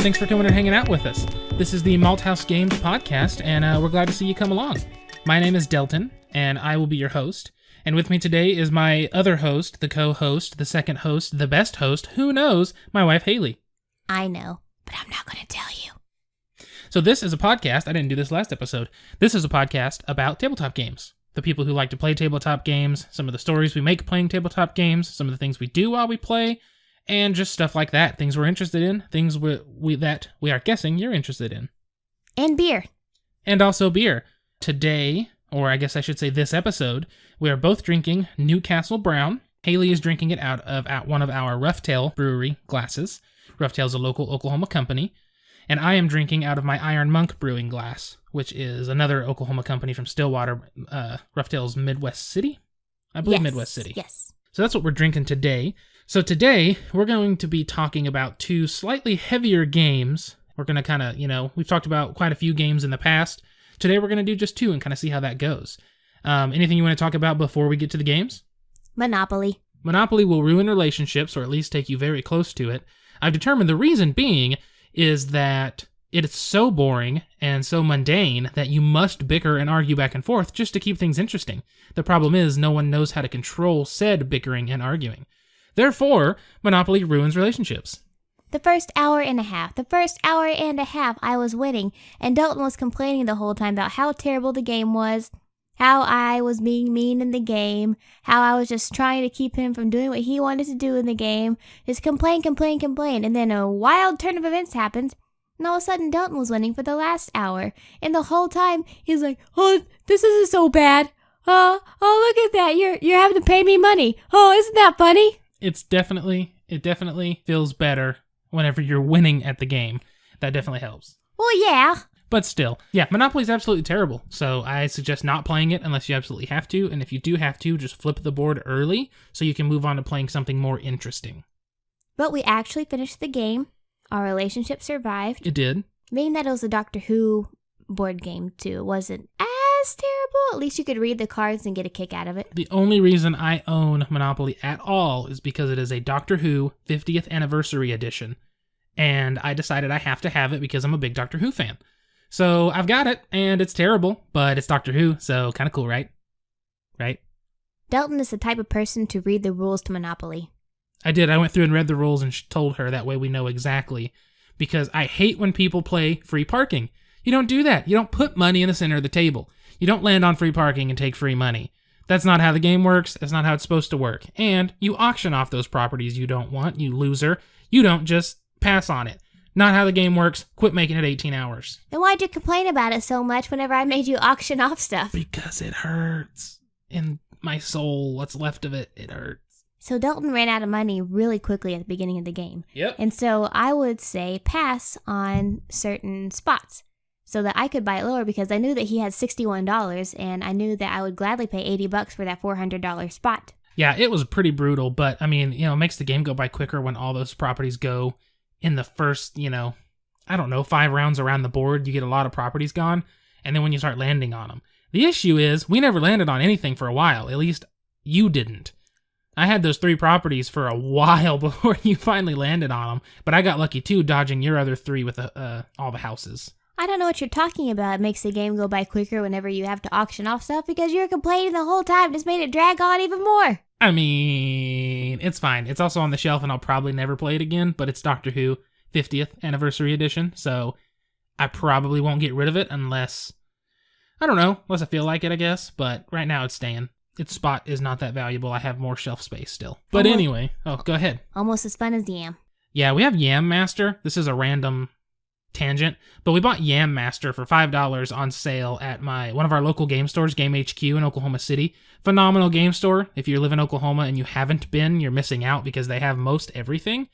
Thanks for coming and hanging out with us. This is the Malthaus Games podcast, and we're glad to see you come along. My name is Delton, and I will be your host. And with me today is my other host, the co-host, the second host, the best host, who knows, my wife, Haley. I know, but I'm not going to tell you. So this is a podcast, I didn't do this last episode, this is a podcast about tabletop games. The people who like to play tabletop games, some of the stories we make playing tabletop games, some of the things we do while we play, and just stuff like that. Things we're interested in, things that we are guessing you're interested in. And beer. And also beer. Today, or I guess I should say this episode, we are both drinking Newcastle Brown. Haley is drinking it out of one of our Roughtail brewery glasses. Roughtail is a local Oklahoma company. And I am drinking out of my Iron Monk brewing glass, which is another Oklahoma company from Stillwater, Roughtail's Midwest City? I believe Yes. Midwest City. Yes. So that's what we're drinking today. So today, we're going to be talking about two slightly heavier games. We're going to kind of, we've talked about quite a few games in the past. Today, we're going to do just two and kind of see how that goes. Anything you want to talk about before we get to the games? Monopoly. Monopoly will ruin relationships, or at least take you very close to it. I've determined the reason being is that it is so boring and so mundane that you must bicker and argue back and forth just to keep things interesting. The problem is no one knows how to control said bickering and arguing. Therefore, Monopoly ruins relationships. The first hour and a half, I was winning, and Dalton was complaining the whole time about how terrible the game was, how I was being mean in the game, how I was just trying to keep him from doing what he wanted to do in the game, just complain, and then a wild turn of events happened, and all of a sudden Dalton was winning for the last hour, and the whole time he's like, oh, this isn't so bad, oh, look at that, you're having to pay me money, oh, isn't that funny? It definitely feels better whenever you're winning at the game. That definitely helps. Well, yeah. But still, yeah, Monopoly is absolutely terrible. So I suggest not playing it unless you absolutely have to. And if you do have to, just flip the board early so you can move on to playing something more interesting. But we actually finished the game. Our relationship survived. It did. Being that it was a Doctor Who board game, too, it wasn't as terrible. At least you could read the cards and get a kick out of it. The only reason I own Monopoly at all is because it is a Doctor Who 50th Anniversary Edition. And I decided I have to have it because I'm a big Doctor Who fan. So I've got it, and it's terrible, but it's Doctor Who, so kind of cool, right? Right? Dalton is the type of person to read the rules to Monopoly. I did. I went through and read the rules and told her. That way we know exactly. Because I hate when people play free parking. You don't do that. You don't put money in the center of the table. You don't land on free parking and take free money. That's not how the game works. That's not how it's supposed to work. And you auction off those properties you don't want, you loser. You don't just pass on it. Not how the game works. Quit making it 18 hours. Then why'd you complain about it so much whenever I made you auction off stuff? Because it hurts. In my soul, what's left of it, it hurts. So Dalton ran out of money really quickly at the beginning of the game. Yep. And so I would say pass on certain spots so that I could buy it lower because I knew that he had $61 and I knew that I would gladly pay $80 for that $400 spot. Yeah, it was pretty brutal, but I mean, it makes the game go by quicker when all those properties go in the first, 5 rounds around the board. You get a lot of properties gone, and then when you start landing on them. The issue is, we never landed on anything for a while. At least, you didn't. I had those 3 properties for a while before you finally landed on them, but I got lucky too, dodging your other 3 with all the houses. I don't know what you're talking about. It makes the game go by quicker whenever you have to auction off stuff because you were complaining the whole time. Just made it drag on even more. I mean, it's fine. It's also on the shelf and I'll probably never play it again, but it's Doctor Who 50th Anniversary Edition, so I probably won't get rid of it unless I feel like it, I guess, but right now it's staying. Its spot is not that valuable. I have more shelf space still. But anyway, go ahead. Almost as fun as Yam. Yeah, we have Yam Master. This is a random tangent, but we bought Yam Master for $5 on sale at one of our local game stores, Game HQ in Oklahoma City. Phenomenal game store. If you live in Oklahoma and you haven't been, you're missing out because they have most everything.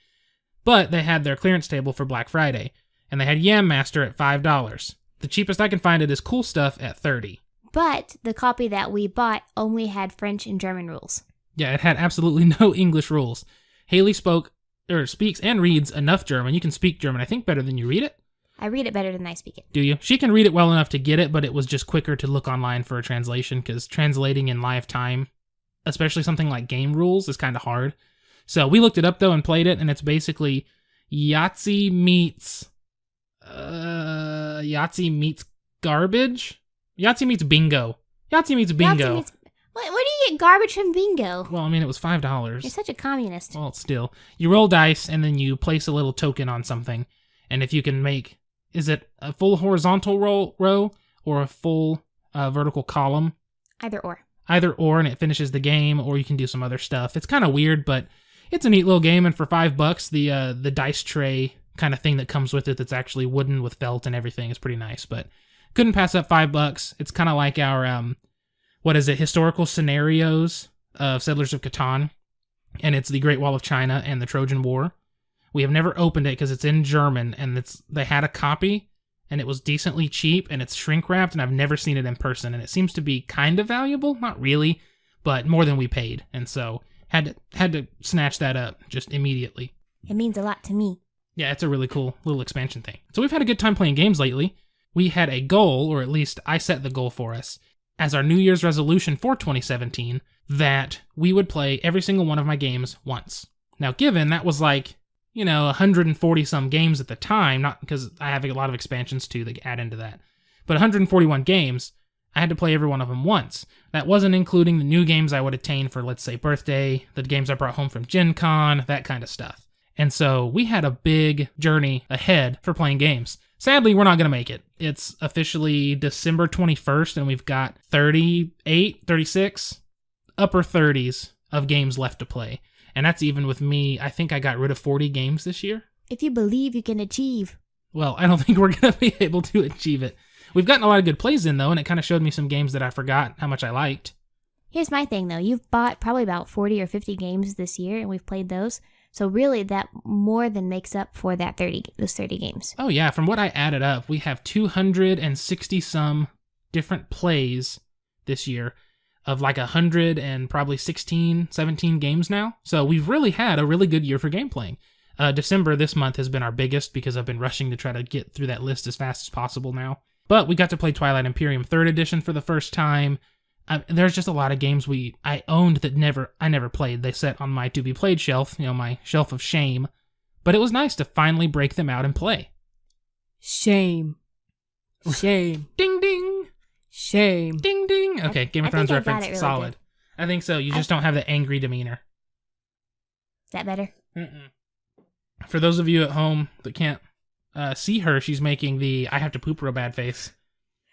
But they had their clearance table for Black Friday, and they had Yam Master at $5. The cheapest I can find it is Cool Stuff at $30. But the copy that we bought only had French and German rules. Yeah, it had absolutely no English rules. Haley speaks and reads enough German. You can speak German, I think, better than you read it. I read it better than I speak it. Do you? She can read it well enough to get it, but it was just quicker to look online for a translation, because translating in live time, especially something like game rules, is kind of hard. So we looked it up, though, and played it, and it's basically Yahtzee meets Yahtzee meets garbage? Yahtzee meets bingo. Yahtzee meets bingo. Where do you get garbage from bingo? Well, I mean, it was $5. You're such a communist. Well, still. You roll dice, and then you place a little token on something. And if you can make... Is it a full horizontal row or a full vertical column? Either or. Either or, and it finishes the game, or you can do some other stuff. It's kind of weird, but it's a neat little game, and for $5, the dice tray kind of thing that comes with it that's actually wooden with felt and everything is pretty nice, but couldn't pass up $5. It's kind of like our, historical scenarios of Settlers of Catan, and it's the Great Wall of China and the Trojan War. We have never opened it because it's in German, and they had a copy, and it was decently cheap, and it's shrink-wrapped, and I've never seen it in person, and it seems to be kind of valuable, not really, but more than we paid, and so had to snatch that up just immediately. It means a lot to me. Yeah, it's a really cool little expansion thing. So we've had a good time playing games lately. We had a goal, or at least I set the goal for us, as our New Year's resolution for 2017, that we would play every single one of my games once. Now, given that was 140-some games at the time, not because I have a lot of expansions too that add into that, but 141 games, I had to play every one of them once. That wasn't including the new games I would attain for, let's say, birthday, the games I brought home from Gen Con, that kind of stuff. And so we had a big journey ahead for playing games. Sadly, we're not going to make it. It's officially December 21st, and we've got 38, 36, upper 30s of games left to play. And that's even with me. I think I got rid of 40 games this year. If you believe, you can achieve. Well, I don't think we're going to be able to achieve it. We've gotten a lot of good plays in, though, and it kind of showed me some games that I forgot how much I liked. Here's my thing, though. You've bought probably about 40 or 50 games this year, and we've played those. So really, that more than makes up for those 30 games. Oh, yeah. From what I added up, we have 260-some different plays this year of 100 and probably 16, 17 games now. So we've really had a really good year for game playing. December this month has been our biggest because I've been rushing to try to get through that list as fast as possible now. But we got to play Twilight Imperium 3rd Edition for the first time. There's just a lot of games I owned that I never played. They sat on my to-be-played shelf, my shelf of shame. But it was nice to finally break them out and play. Shame. Shame. Ding, ding. Shame. Ding, ding. Okay, Game of Thrones reference, really solid. good. I think so. You just don't have the angry demeanor. Is that better? Mm-mm. For those of you at home that can't see her, she's making the I have to poop real bad face.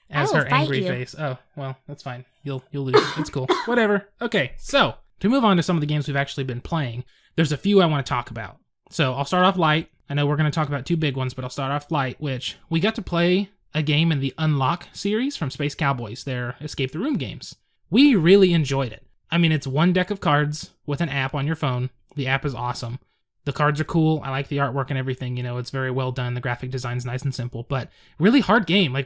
As her angry face. Oh, well, that's fine. You'll lose. It's cool. Whatever. Okay, so to move on to some of the games we've actually been playing, there's a few I want to talk about. So I'll start off light. I know we're going to talk about two big ones, but I'll start off light, which we got to play a game in the Unlock series from Space Cowboys, their Escape the Room games. We really enjoyed it. I mean, it's one deck of cards with an app on your phone. The app is awesome. The cards are cool. I like the artwork and everything. It's very well done. The graphic design's nice and simple, but really hard game.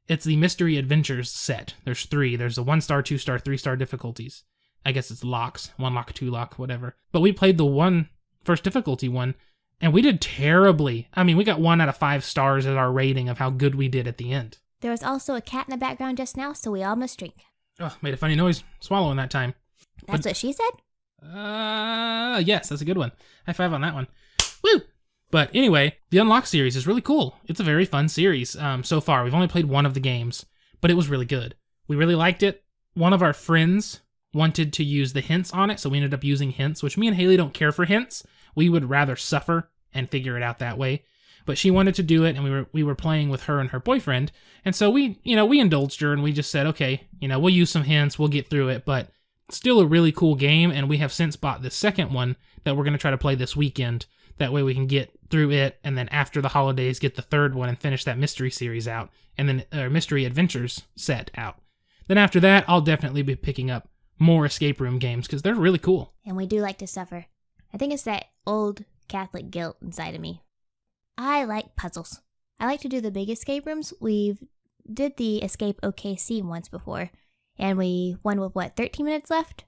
It's the Mystery Adventures set. There's 3. There's a 1-star, 2-star, 3-star difficulties. I guess it's locks. 1 lock, 2 lock, whatever. But we played the first difficulty one, and we did terribly. I mean, we got 1 out of 5 stars as our rating of how good we did at the end. There was also a cat in the background just now, so we all must drink. Oh, made a funny noise swallowing that time. That's what she said? Yes, that's a good one. High five on that one. Woo! But anyway, the Unlock series is really cool. It's a very fun series so far. We've only played one of the games, but it was really good. We really liked it. One of our friends wanted to use the hints on it, so we ended up using hints, which me and Haley don't care for hints. We would rather suffer and figure it out that way. But she wanted to do it, and we were playing with her and her boyfriend, and so we indulged her, and we just said, okay, we'll use some hints, we'll get through it, but still a really cool game, and we have since bought the second one that we're going to try to play this weekend. That way we can get through it, and then after the holidays, get the third one and finish that mystery series out, and then Mystery Adventures set out. Then after that, I'll definitely be picking up more escape room games, because they're really cool. And we do like to suffer. I think it's that old Catholic guilt inside of me. I like puzzles. I like to do the big escape rooms. We've did the Escape OKC once before, and we won with, 13 minutes left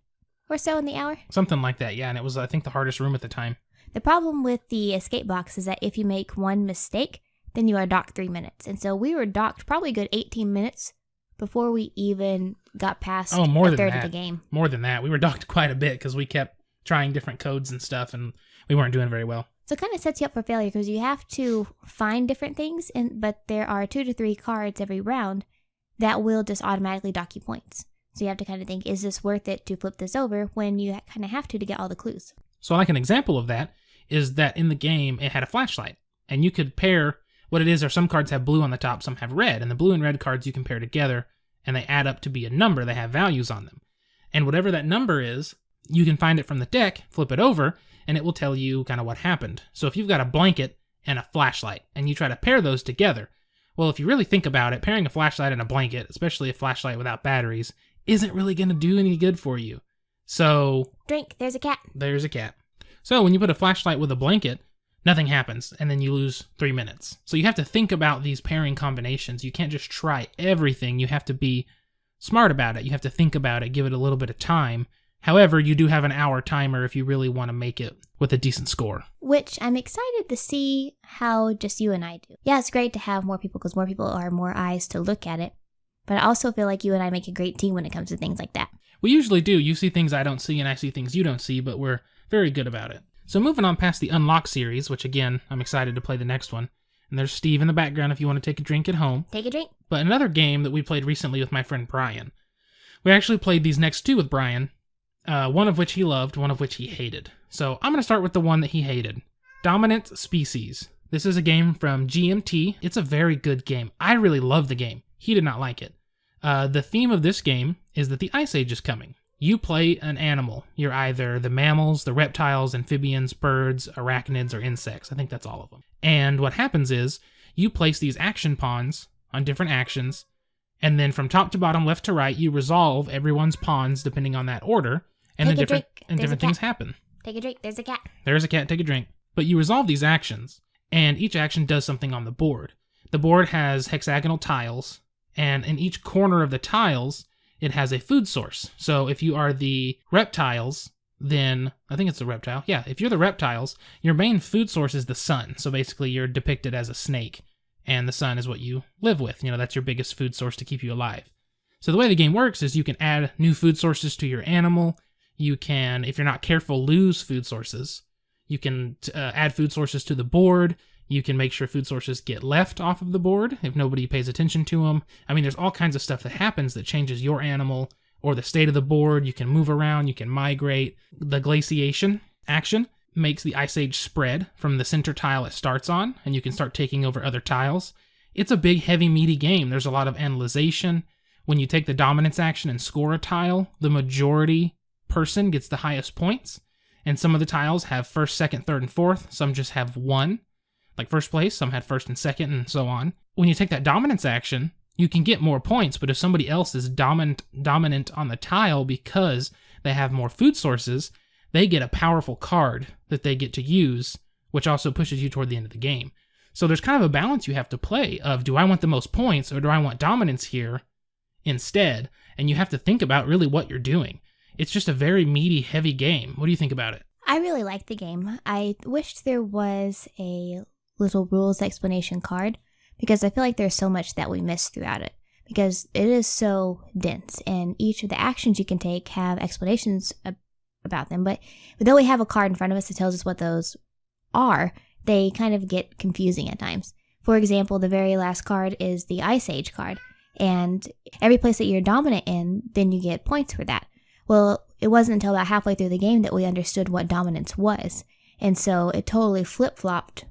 or so in the hour? Something like that, yeah, and it was, I think, the hardest room at the time. The problem with the escape box is that if you make one mistake, then you are docked 3 minutes. And so we were docked probably a good 18 minutes before we even got past a third of the game. More than that. We were docked quite a bit because we kept trying different codes and stuff, and we weren't doing very well. So it kind of sets you up for failure because you have to find different things, but there are 2 to 3 cards every round that will just automatically dock you points. So you have to kind of think, is this worth it to flip this over when you kind of have to get all the clues? So like an example of that is that in the game, it had a flashlight. And you could pair what it is, or some cards have blue on the top, some have red. And the blue and red cards you can pair together, and they add up to be a number. They have values on them. And whatever that number is, you can find it from the deck, flip it over, and it will tell you kind of what happened. So if you've got a blanket and a flashlight, and you try to pair those together, well, if you really think about it, pairing a flashlight and a blanket, especially a flashlight without batteries, isn't really going to do any good for you. So... Drink, there's a cat. There's a cat. So when you put a flashlight with a blanket, nothing happens, and then you lose 3 minutes. So you have to think about these pairing combinations. You can't just try everything. You have to be smart about it. You have to think about it, give it a little bit of time. However, you do have an hour timer if you really want to make it with a decent score. Which I'm excited to see how just you and I do. Yeah, it's great to have more people because more people are more eyes to look at it. But I also feel like you and I make a great team when it comes to things like that. We usually do. You see things I don't see and I see things you don't see, but we're very good about it. So moving on past the Unlock series, which again, I'm excited to play the next one. And there's Steve in the background if you want to take a drink at home. Take a drink. But another game that we played recently with my friend Brian. We actually played these next 2 with Brian, one of which he loved, one of which he hated. So I'm going to start with the one that he hated. Dominant Species. This is a game from GMT. It's a very good game. I really love the game. He did not like it. The theme of this game is that the Ice Age is coming. You play an animal. You're either the mammals, the reptiles, amphibians, birds, arachnids, or insects. I think that's all of them. And what happens is you place these action pawns on different actions, and then from top to bottom, left to right, you resolve everyone's pawns depending on that order, and then different things happen. Take a drink. There's a cat. There's a cat. Take a drink. But you resolve these actions, and each action does something on the board. The board has hexagonal tiles, and in each corner of the tiles, it has a food source. So if you are the reptiles, then I think it's the reptile. Yeah, if you're the reptiles, your main food source is the sun. So basically you're depicted as a snake, and the sun is what you live with. You know, that's your biggest food source to keep you alive. So the way the game works is you can add new food sources to your animal. You can, if you're not careful, lose food sources. You can add food sources to the board. You can make sure food sources get left off of the board if nobody pays attention to them. I mean, there's all kinds of stuff that happens that changes your animal or the state of the board. You can move around, you can migrate. The glaciation action makes the Ice Age spread from the center tile it starts on, and you can start taking over other tiles. It's a big, heavy, meaty game. There's a lot of analyzation. When you take the dominance action and score a tile, the majority person gets the highest points. And some of the tiles have first, second, third, and fourth. Some just have 1. Like first place, some had first and second, and so on. When you take that dominance action, you can get more points, but if somebody else is dominant on the tile because they have more food sources, they get a powerful card that they get to use, which also pushes you toward the end of the game. So there's kind of a balance you have to play of, do I want the most points, or do I want dominance here instead? And you have to think about really what you're doing. It's just a very meaty, heavy game. What do you think about it? I really like the game. I wished there was a little rules explanation card because I feel like there's so much that we miss throughout it because it is so dense and each of the actions you can take have explanations about them. But though we have a card in front of us that tells us what those are, they kind of get confusing at times. For example, the very last card is the Ice Age card, and every place that you're dominant in, then you get points for that. Well, it wasn't until about halfway through the game that we understood what dominance was, and so it totally flip-flopped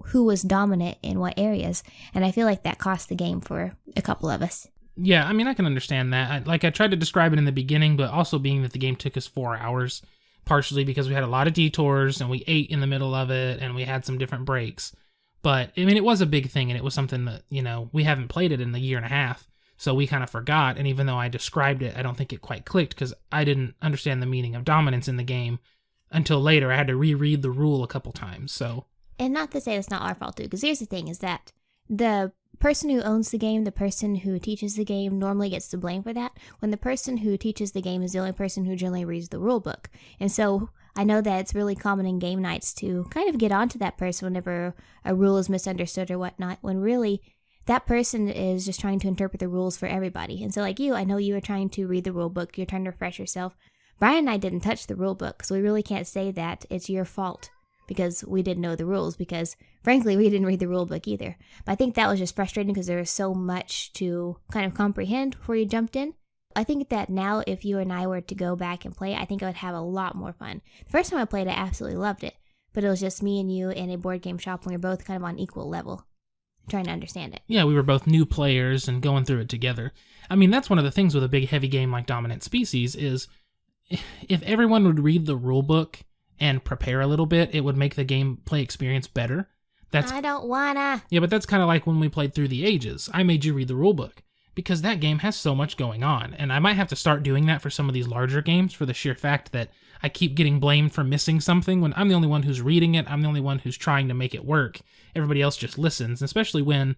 who was dominant in what areas, and I feel like that cost the game for a couple of us. Yeah, I mean, I can understand that. I tried to describe it in the beginning, but also being that the game took us 4 hours, partially because we had a lot of detours, and we ate in the middle of it, and we had some different breaks. But, I mean, it was a big thing, and it was something that, you know, we haven't played it in a year and a half, so we kind of forgot, and even though I described it, I don't think it quite clicked, because I didn't understand the meaning of dominance in the game until later. I had to reread the rule a couple times, so... And not to say it's not our fault, too, because here's the thing, is that the person who owns the game, the person who teaches the game, normally gets the blame for that, when the person who teaches the game is the only person who generally reads the rule book. And so I know that it's really common in game nights to kind of get onto that person whenever a rule is misunderstood or whatnot, when really that person is just trying to interpret the rules for everybody. And so like you, I know you are trying to read the rule book, you're trying to refresh yourself. Brian and I didn't touch the rule book, so we really can't say that it's your fault because we didn't know the rules, because frankly, we didn't read the rule book either. But I think that was just frustrating because there was so much to kind of comprehend before you jumped in. I think that now if you and I were to go back and play, I think I would have a lot more fun. The first time I played, I absolutely loved it, but it was just me and you in a board game shop and we were both kind of on equal level, trying to understand it. Yeah, we were both new players and going through it together. I mean, that's one of the things with a big heavy game like Dominant Species is if everyone would read the rule book and prepare a little bit, it would make the gameplay experience better. I don't wanna. Yeah, but that's kind of like when we played Through the Ages. I made you read the rule book because that game has so much going on, and I might have to start doing that for some of these larger games for the sheer fact that I keep getting blamed for missing something when I'm the only one who's reading it, I'm the only one who's trying to make it work. Everybody else just listens, especially when,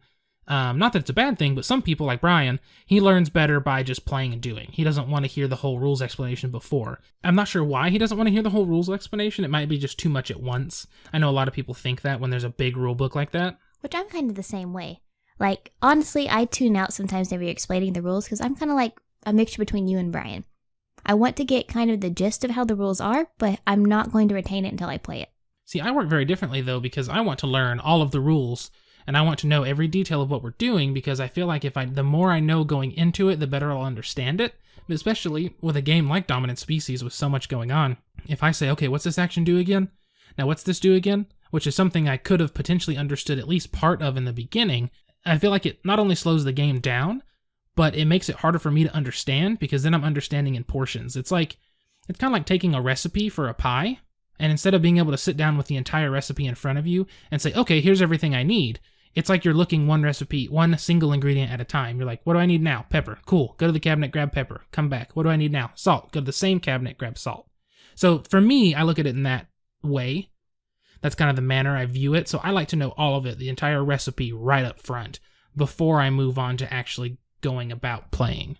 not that it's a bad thing, but some people like Brian, he learns better by just playing and doing. He doesn't want to hear the whole rules explanation before. I'm not sure why he doesn't want to hear the whole rules explanation. It might be just too much at once. I know a lot of people think that when there's a big rule book like that. Which I'm kind of the same way. Like, honestly, I tune out sometimes whenever you're explaining the rules because I'm kind of like a mixture between you and Brian. I want to get kind of the gist of how the rules are, but I'm not going to retain it until I play it. See, I work very differently, though, because I want to learn all of the rules, and I want to know every detail of what we're doing, because I feel like the more I know going into it, the better I'll understand it, especially with a game like Dominant Species with so much going on. If I say, okay, what's this action do again? Now, what's this do again? Which is something I could have potentially understood at least part of in the beginning, I feel like it not only slows the game down, but it makes it harder for me to understand, because then I'm understanding in portions. It's kind of like taking a recipe for a pie, and instead of being able to sit down with the entire recipe in front of you and say, okay, here's everything I need, it's like you're looking one single ingredient at a time. You're like, what do I need now? Pepper. Cool. Go to the cabinet, grab pepper. Come back. What do I need now? Salt. Go to the same cabinet, grab salt. So for me, I look at it in that way. That's kind of the manner I view it. So I like to know all of it, the entire recipe right up front, before I move on to actually going about playing.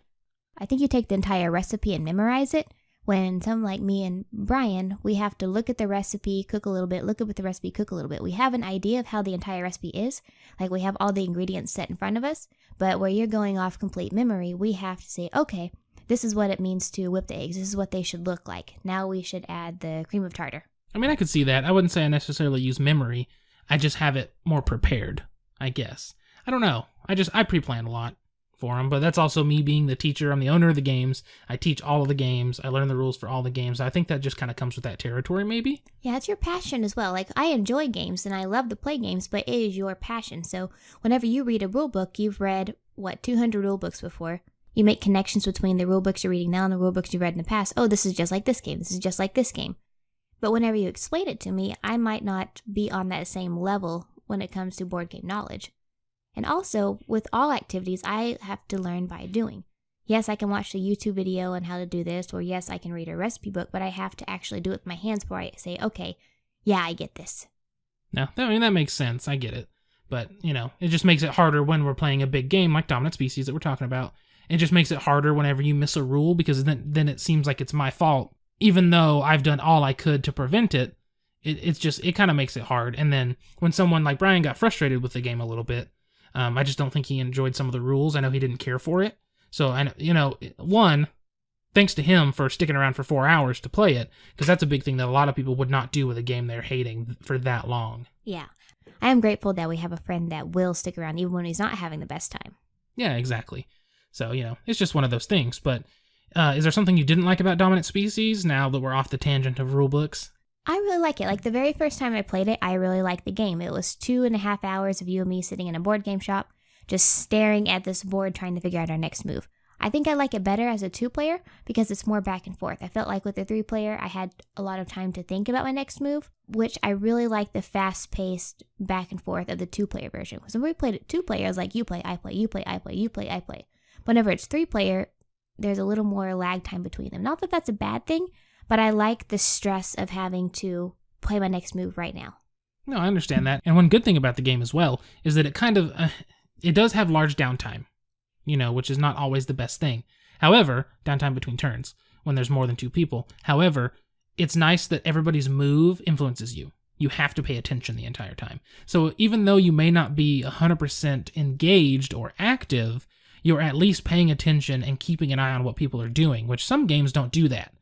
I think you take the entire recipe and memorize it. When someone like me and Brian, we have to look at the recipe, cook a little bit, look at the recipe, cook a little bit. We have an idea of how the entire recipe is. Like, we have all the ingredients set in front of us. But where you're going off complete memory, we have to say, okay, this is what it means to whip the eggs. This is what they should look like. Now we should add the cream of tartar. I mean, I could see that. I wouldn't say I necessarily use memory. I just have it more prepared, I guess. I don't know. I pre-plan a lot for them, but that's also me being the teacher. I'm the owner of the games. I teach all of the games. I learn the rules for all the games. I think that just kind of comes with that territory, maybe. Yeah, it's your passion as well. Like, I enjoy games and I love to play games, but it is your passion. So whenever you read a rule book, you've read, 200 rule books before. You make connections between the rule books you're reading now and the rule books you've read in the past. Oh, this is just like this game. This is just like this game. But whenever you explain it to me, I might not be on that same level when it comes to board game knowledge. And also, with all activities, I have to learn by doing. Yes, I can watch the YouTube video on how to do this, or yes, I can read a recipe book, but I have to actually do it with my hands before I say, okay, yeah, I get this. No, that makes sense. I get it. But, it just makes it harder when we're playing a big game like Dominant Species that we're talking about. It just makes it harder whenever you miss a rule, because then it seems like it's my fault. Even though I've done all I could to prevent it, it kind of makes it hard. And then when someone like Brian got frustrated with the game a little bit, I just don't think he enjoyed some of the rules. I know he didn't care for it. So, one, thanks to him for sticking around for 4 hours to play it, because that's a big thing that a lot of people would not do with a game they're hating for that long. Yeah. I am grateful that we have a friend that will stick around even when he's not having the best time. Yeah, exactly. So, it's just one of those things. But is there something you didn't like about Dominant Species now that we're off the tangent of rule books? I really like it. Like, the very first time I played it, I really liked the game. It was 2.5 hours of you and me sitting in a board game shop, just staring at this board trying to figure out our next move. I think I like it better as a 2-player because it's more back and forth. I felt like with the 3-player, I had a lot of time to think about my next move, which I really like the fast-paced back and forth of the 2-player version. Because when we played it 2-player, I was like, you play, I play, you play, I play, you play, I play. Whenever it's 3-player, there's a little more lag time between them. Not that that's a bad thing, but I like the stress of having to play my next move right now. No, I understand that. And one good thing about the game as well is that it kind of, it does have large downtime, which is not always the best thing. However, downtime between turns when there's more than 2 people. However, it's nice that everybody's move influences you. You have to pay attention the entire time. So even though you may not be 100% engaged or active, you're at least paying attention and keeping an eye on what people are doing, which some games don't do that.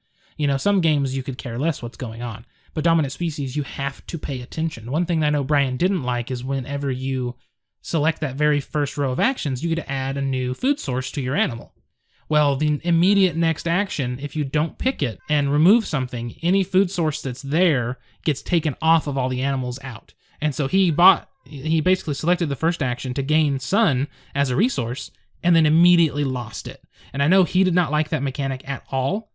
Some games you could care less what's going on. But dominant species, you have to pay attention. One thing that I know Brian didn't like is whenever you select that very first row of actions, you get to add a new food source to your animal. Well, the immediate next action, if you don't pick it and remove something, any food source that's there gets taken off of all the animals out. And so he basically selected the first action to gain sun as a resource and then immediately lost it. And I know he did not like that mechanic at all.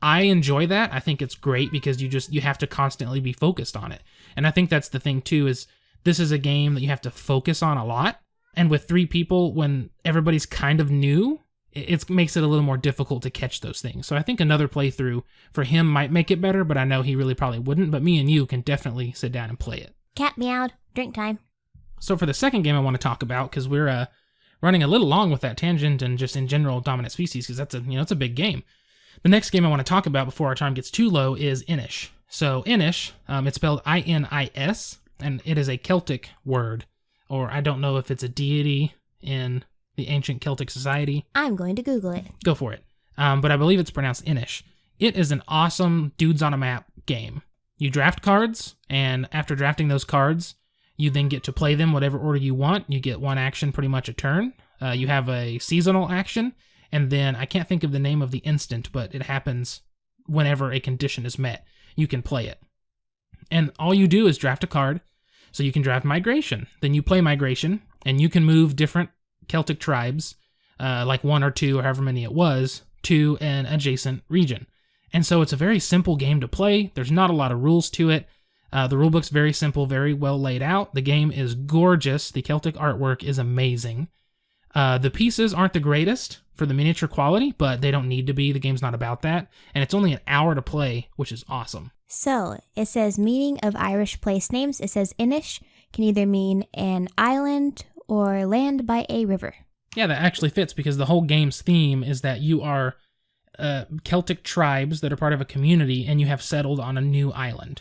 I enjoy that. I think it's great because you have to constantly be focused on it. And I think that's the thing too, is this is a game that you have to focus on a lot. And with 3 people, when everybody's kind of new, it makes it a little more difficult to catch those things. So I think another playthrough for him might make it better, but I know he really probably wouldn't. But me and you can definitely sit down and play it. Cat meowed. Drink time. So for the second game I want to talk about, because we're running a little long with that tangent and just in general dominant species, because that's it's a big game. The next game I want to talk about before our time gets too low is Inis. So Inis, it's spelled I-N-I-S, and it is a Celtic word, or I don't know if it's a deity in the ancient Celtic society. I'm going to Google it. Go for it. But I believe it's pronounced Inis. It is an awesome dudes on a map game. You draft cards, and after drafting those cards, you then get to play them whatever order you want. You get one action pretty much a turn. You have a seasonal action, and then I can't think of the name of the instant, but it happens whenever a condition is met. You can play it. And all you do is draft a card. So you can draft Migration. Then you play Migration, and you can move different Celtic tribes, like 1 or 2 or however many it was, to an adjacent region. And so it's a very simple game to play. There's not a lot of rules to it. The rulebook's very simple, very well laid out. The game is gorgeous. The Celtic artwork is amazing. The pieces aren't the greatest for the miniature quality, but they don't need to be. The game's not about that. And it's only an hour to play, which is awesome. So, it says meaning of Irish place names. It says Inis can either mean an island or land by a river. Yeah, that actually fits because the whole game's theme is that you are Celtic tribes that are part of a community and you have settled on a new island.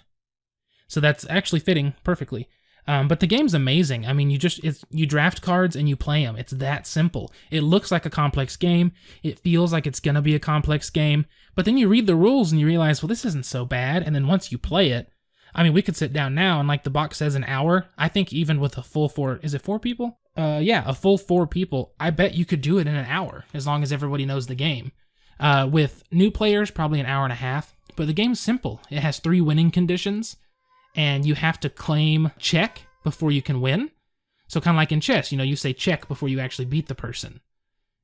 So that's actually fitting perfectly. But the game's amazing. I mean, you draft cards and you play them. It's that simple. It looks like a complex game. It feels like it's going to be a complex game. But then you read the rules and you realize, well, this isn't so bad. And then once you play it, I mean, we could sit down now and like the box says an hour. I think even with a full 4, is it 4 people? Yeah, a full 4 people. I bet you could do it in an hour as long as everybody knows the game. With new players, probably an hour and a half. But the game's simple. It has 3 winning conditions. And you have to claim check before you can win. So kind of like in chess, you say check before you actually beat the person.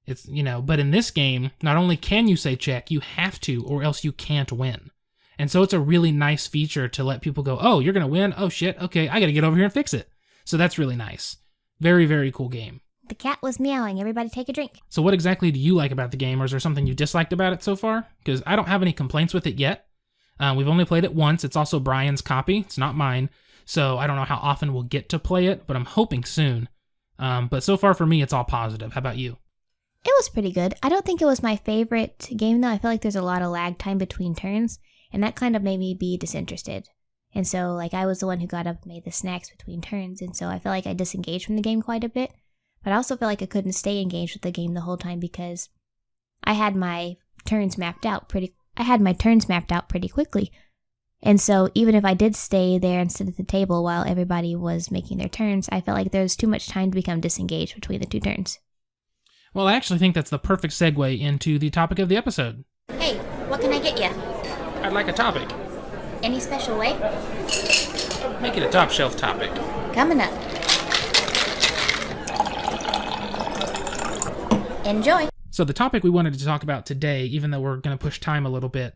It's, but in this game, not only can you say check, you have to, or else you can't win. And so it's a really nice feature to let people go, oh, you're going to win? Oh, shit. Okay, I got to get over here and fix it. So that's really nice. Very, very cool game. The cat was meowing. Everybody take a drink. So what exactly do you like about the game, or is there something you disliked about it so far? Because I don't have any complaints with it yet. We've only played it once. It's also Brian's copy. It's not mine. So I don't know how often we'll get to play it, but I'm hoping soon. But so far for me, it's all positive. How about you? It was pretty good. I don't think it was my favorite game, though. I feel like there's a lot of lag time between turns, and that kind of made me be disinterested. And so, I was the one who got up and made the snacks between turns, and so I feel like I disengaged from the game quite a bit. But I also feel like I couldn't stay engaged with the game the whole time because I had my turns mapped out pretty quickly. And so even if I did stay there and sit at the table while everybody was making their turns, I felt like there was too much time to become disengaged between the 2 turns. Well, I actually think that's the perfect segue into the topic of the episode. Hey, what can I get you? I'd like a topic. Any special way? Make it a top shelf topic. Coming up. Enjoy. So the topic we wanted to talk about today, even though we're going to push time a little bit,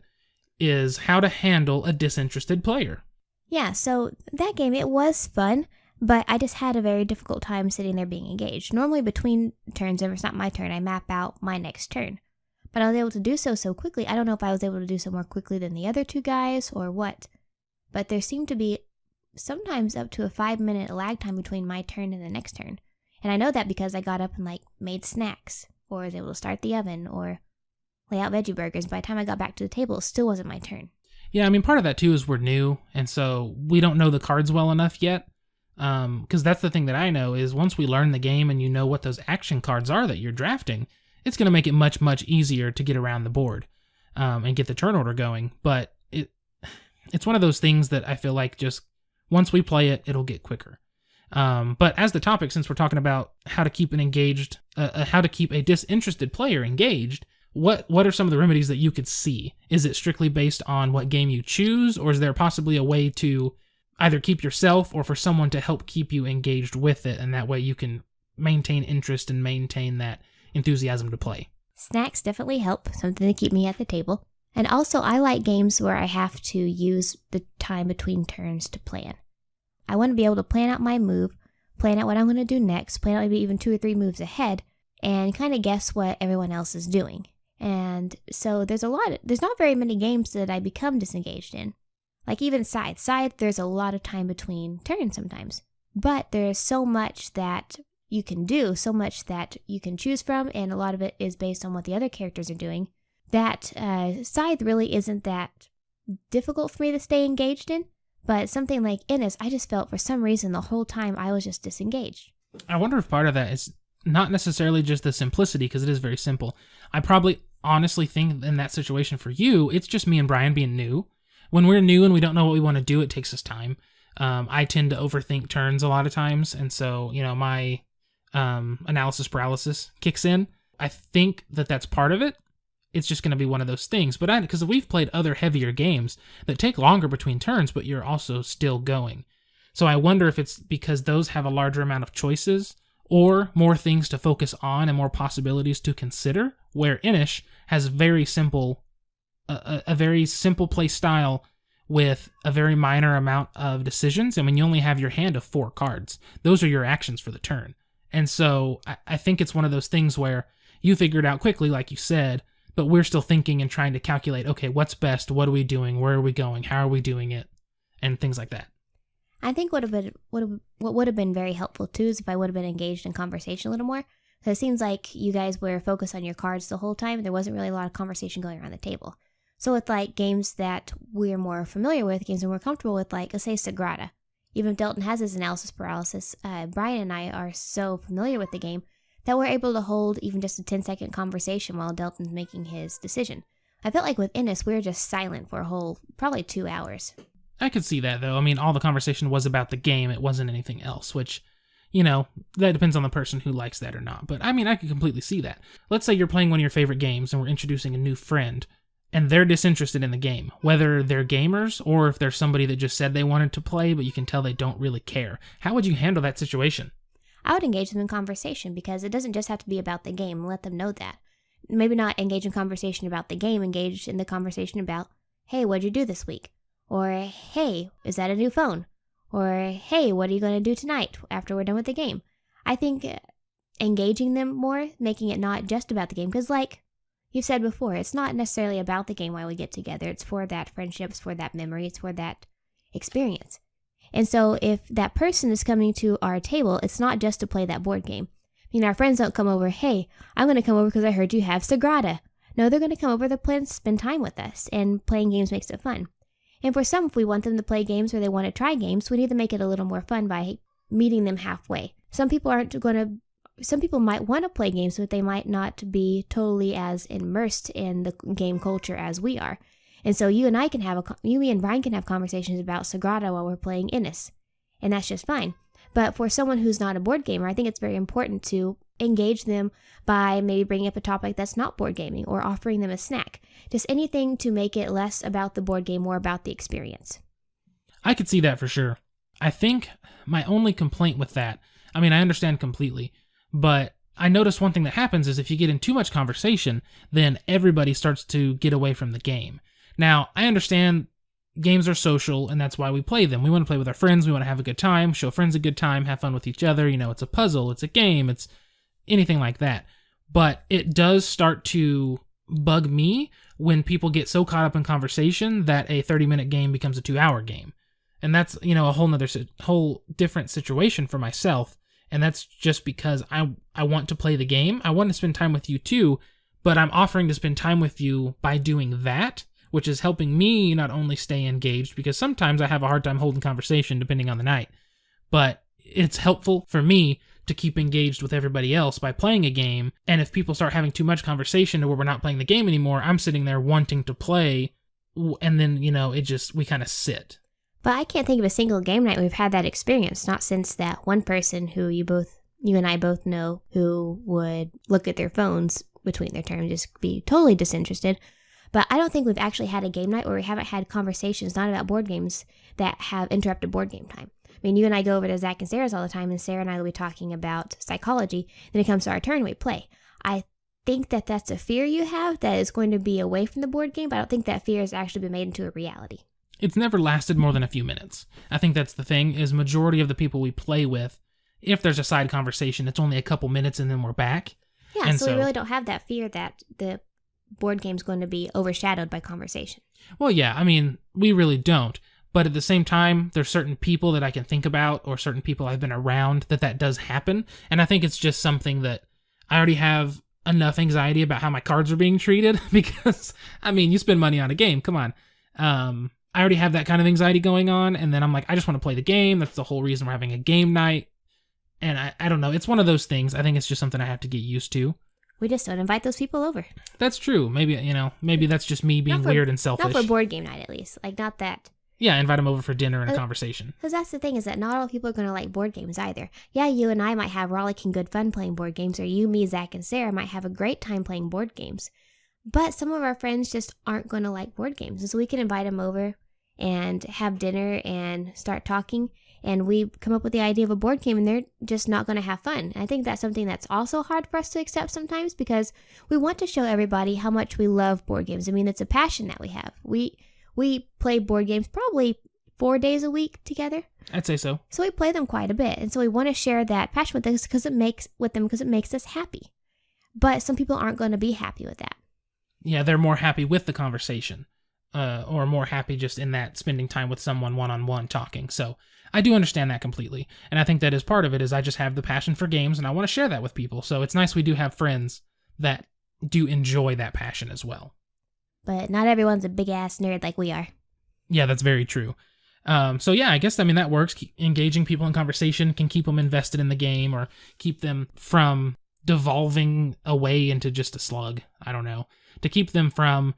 is how to handle a disinterested player. Yeah, so that game, it was fun, but I just had a very difficult time sitting there being engaged. Normally between turns, if it's not my turn, I map out my next turn. But I was able to do so quickly. I don't know if I was able to do so more quickly than the other 2 guys or what. But there seemed to be sometimes up to a 5-minute lag time between my turn and the next turn. And I know that because I got up and made snacks, or was able to start the oven, or lay out veggie burgers. By the time I got back to the table, it still wasn't my turn. Yeah, I mean, part of that too is we're new, and so we don't know the cards well enough yet. Because that's the thing that I know is once we learn the game and you know what those action cards are that you're drafting, it's going to make it much, much easier to get around the board and get the turn order going. But it's one of those things that I feel like just once we play it, it'll get quicker. But as the topic, since we're talking about how to keep how to keep a disinterested player engaged, what are some of the remedies that you could see? Is it strictly based on what game you choose, or is there possibly a way to either keep yourself or for someone to help keep you engaged with it, and that way you can maintain interest and maintain that enthusiasm to play? Snacks definitely help, something to keep me at the table. And also, I like games where I have to use the time between turns to plan. I want to be able to plan out my move, plan out what I'm going to do next, plan out maybe even 2 or 3 moves ahead, and kind of guess what everyone else is doing. And so there's not very many games that I become disengaged in. Like even Scythe, there's a lot of time between turns sometimes. But there's so much that you can do, so much that you can choose from, and a lot of it is based on what the other characters are doing, that Scythe really isn't that difficult for me to stay engaged in. But something like Innis, I just felt for some reason the whole time I was just disengaged. I wonder if part of that is not necessarily just the simplicity, because it is very simple. I probably honestly think in that situation for you, it's just me and Brian being new. When we're new and we don't know what we want to do, it takes us time. I tend to overthink turns a lot of times, and so, my analysis paralysis kicks in. I think that that's part of it. It's just going to be one of those things. But because we've played other heavier games that take longer between turns, but you're also still going. So I wonder if it's because those have a larger amount of choices or more things to focus on and more possibilities to consider, where Inish has a very simple play style with a very minor amount of decisions. I mean, you only have your hand of 4 cards. Those are your actions for the turn. And so I think it's one of those things where you figure it out quickly, like you said, but we're still thinking and trying to calculate, okay, what's best? What are we doing? Where are we going? How are we doing it? And things like that. I think what would have been very helpful too is if I would have been engaged in conversation a little more. So it seems like you guys were focused on your cards the whole time, and there wasn't really a lot of conversation going around the table. So with like games that we're more familiar with, games that we're comfortable with, like let's say Sagrada. Even if Delton has his analysis paralysis, Brian and I are so familiar with the game that we're able to hold even just a 10-second conversation while Delton's making his decision. I felt like with Innis, we were just silent for a whole, probably 2 hours. I could see that, though. I mean, all the conversation was about the game. It wasn't anything else, which, that depends on the person who likes that or not. But, I mean, I could completely see that. Let's say you're playing one of your favorite games and we're introducing a new friend, and they're disinterested in the game, whether they're gamers or if they're somebody that just said they wanted to play, but you can tell they don't really care. How would you handle that situation? I would engage them in conversation, because it doesn't just have to be about the game. Let them know that. Maybe not engage in conversation about the game, engage in the conversation about, hey, what'd you do this week? Or, hey, is that a new phone? Or, hey, what are you going to do tonight after we're done with the game? I think engaging them more, making it not just about the game, because like you've said before, it's not necessarily about the game why we get together. It's for that friendship, it's for that memory, it's for that experience. And so if that person is coming to our table, it's not just to play that board game. Our friends don't come over, hey, I'm going to come over because I heard you have Sagrada. No, they're going to come over to play and spend time with us, and playing games makes it fun. And for some, if we want them to play games or they want to try games, we need to make it a little more fun by meeting them halfway. Some people might want to play games, but they might not be totally as immersed in the game culture as we are. And so me and Brian can have conversations about Sagrada while we're playing Innis. And that's just fine. But for someone who's not a board gamer, I think it's very important to engage them by maybe bringing up a topic that's not board gaming or offering them a snack. Just anything to make it less about the board game, more about the experience. I could see that for sure. I think my only complaint with that, I mean, I understand completely, but I notice one thing that happens is if you get in too much conversation, then everybody starts to get away from the game. Now, I understand games are social, and that's why we play them. We want to play with our friends, we want to have a good time, show friends a good time, have fun with each other. It's a puzzle, it's a game, it's anything like that. But it does start to bug me when people get so caught up in conversation that a 30-minute game becomes a 2-hour game. And that's, a whole different situation for myself. And that's just because I want to play the game. I want to spend time with you too, but I'm offering to spend time with you by doing that, which is helping me not only stay engaged, because sometimes I have a hard time holding conversation depending on the night, but it's helpful for me to keep engaged with everybody else by playing a game. And if people start having too much conversation to where we're not playing the game anymore, I'm sitting there wanting to play and then, we kind of sit. But I can't think of a single game night we've had that experience, not since that one person who you and I both know who would look at their phones between their turns, just be totally disinterested. But I don't think we've actually had a game night where we haven't had conversations, not about board games, that have interrupted board game time. I mean, you and I go over to Zach and Sarah's all the time, and Sarah and I will be talking about psychology. Then it comes to our turn, we play. I think that that's a fear you have that is going to be away from the board game, but I don't think that fear has actually been made into a reality. It's never lasted more than a few minutes. I think that's the thing, is majority of the people we play with, if there's a side conversation, it's only a couple minutes and then we're back. Yeah, so we really don't have that fear that the board game's going to be overshadowed by conversation. Well, yeah, I mean, we really don't. But at the same time, there's certain people that I can think about, or certain people I've been around that does happen. And I think it's just something that I already have enough anxiety about how my cards are being treated, because, I mean, you spend money on a game, come on. I already have that kind of anxiety going on, and then I'm like, I just want to play the game. That's the whole reason we're having a game night. And I don't know, it's one of those things. I think it's just something I have to get used to. We just don't invite those people over. That's true. Maybe that's just me being weird and selfish. Not for board game night, at least. Like, not that. Yeah, invite them over for dinner and a conversation. Because that's the thing, is that not all people are going to like board games either. Yeah, you and I might have rollicking good fun playing board games, or you, me, Zach, and Sarah might have a great time playing board games. But some of our friends just aren't going to like board games. And so we can invite them over and have dinner and start talking, and we come up with the idea of a board game, and they're just not going to have fun. I think that's something that's also hard for us to accept sometimes, because we want to show everybody how much we love board games. I mean, it's a passion that we have. We play board games probably 4 days a week together. I'd say so. So we play them quite a bit, and so we want to share that passion with us because it makes us happy. But some people aren't going to be happy with that. Yeah, they're more happy with the conversation. Or more happy just in that spending time with someone one-on-one talking. So I do understand that completely. And I think that is part of it, is I just have the passion for games and I want to share that with people. So it's nice we do have friends that do enjoy that passion as well. But not everyone's a big-ass nerd like we are. Yeah, that's very true. So yeah, I guess, that works. Engaging people in conversation can keep them invested in the game, or keep them from devolving away into just a slug. I don't know. To keep them from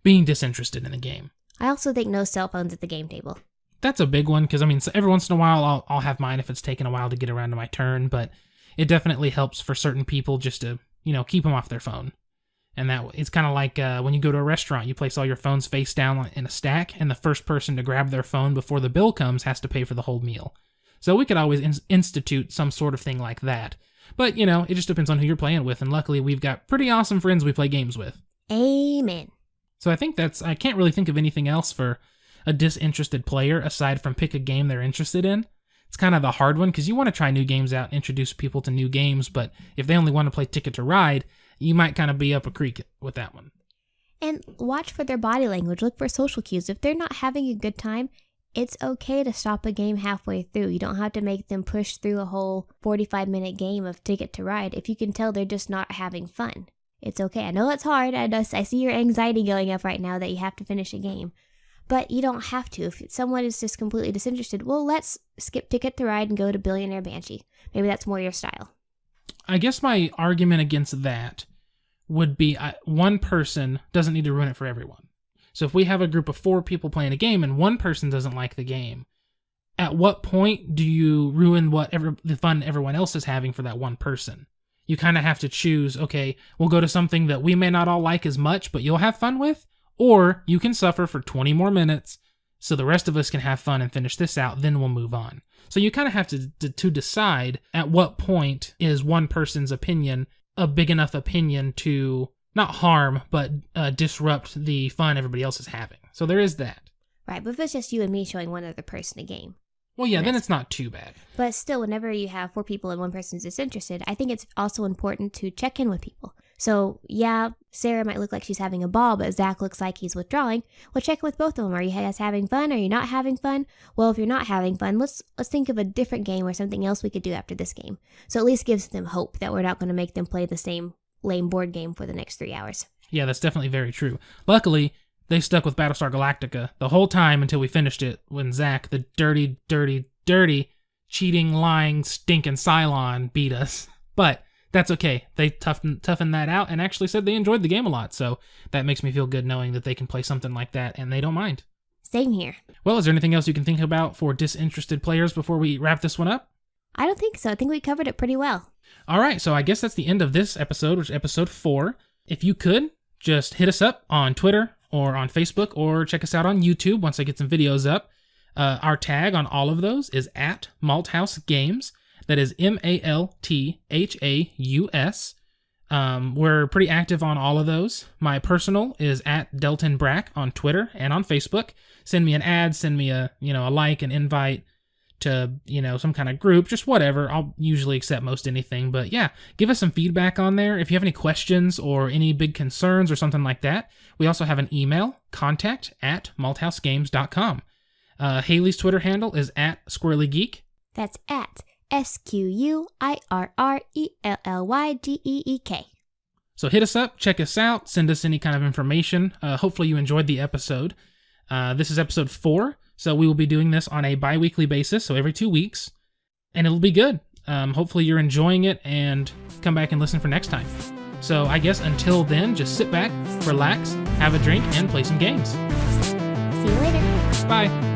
being disinterested in the game. I also think no cell phones at the game table. That's a big one, because every once in a while I'll have mine if it's taken a while to get around to my turn, but it definitely helps for certain people just to, keep them off their phone. And that it's kind of like when you go to a restaurant, you place all your phones face down in a stack, and the first person to grab their phone before the bill comes has to pay for the whole meal. So we could always institute some sort of thing like that. But, it just depends on who you're playing with, and luckily we've got pretty awesome friends we play games with. Amen. So I think I can't really think of anything else for a disinterested player aside from pick a game they're interested in. It's kind of the hard one, because you want to try new games out, introduce people to new games, but if they only want to play Ticket to Ride, you might kind of be up a creek with that one. And watch for their body language. Look for social cues. If they're not having a good time, it's okay to stop a game halfway through. You don't have to make them push through a whole 45-minute game of Ticket to Ride if you can tell they're just not having fun. It's okay. I know it's hard. I see your anxiety going up right now that you have to finish a game. But you don't have to. If someone is just completely disinterested, well, let's skip Ticket to Ride and go to Billionaire Banshee. Maybe that's more your style. I guess my argument against that would be one person doesn't need to ruin it for everyone. So if we have a group of 4 people playing a game and one person doesn't like the game, at what point do you ruin the fun everyone else is having for that one person? You kind of have to choose, okay, we'll go to something that we may not all like as much, but you'll have fun with, or you can suffer for 20 more minutes so the rest of us can have fun and finish this out, then we'll move on. So you kind of have to decide at what point is one person's opinion a big enough opinion to not harm, but disrupt the fun everybody else is having. So there is that. Right, but if it's just you and me showing one other person a game. Well, yeah, then it's not too bad. But still, whenever you have 4 people and one person's disinterested, I think it's also important to check in with people. So, yeah, Sarah might look like she's having a ball, but Zach looks like he's withdrawing. Well, check in with both of them. Are you guys having fun? Are you not having fun? Well, if you're not having fun, let's think of a different game or something else we could do after this game. So at least gives them hope that we're not going to make them play the same lame board game for the next 3 hours. Yeah, that's definitely very true. Luckily, they stuck with Battlestar Galactica the whole time until we finished it, when Zach, the dirty, cheating, lying, stinking Cylon, beat us. But that's okay. They toughened that out and actually said they enjoyed the game a lot. So that makes me feel good knowing that they can play something like that and they don't mind. Same here. Well, is there anything else you can think about for disinterested players before we wrap this one up? I don't think so. I think we covered it pretty well. All right, so I guess that's the end of this episode, which is episode 4. If you could, just hit us up on Twitter or on Facebook or check us out on YouTube once I get some videos up. Our tag on all of those is at Malthaus Games. That is Malthaus. We're pretty active on all of those. My personal is at Delton Brack on Twitter and on Facebook. Send me an ad, send me a like, an invite to, some kind of group, just whatever. I'll usually accept most anything, but yeah, give us some feedback on there. If you have any questions or any big concerns or something like that, we also have an email, contact@malthausgames.com. Haley's Twitter handle is at SquirrelyGeek. That's at SQUIRRELLYGEEK. So hit us up, check us out, send us any kind of information. Hopefully you enjoyed the episode. This is episode 4, so we will be doing this on a bi-weekly basis, so every 2 weeks, and it'll be good. Hopefully you're enjoying it, and come back and listen for next time. So I guess until then, just sit back, relax, have a drink, and play some games. See you later. Bye.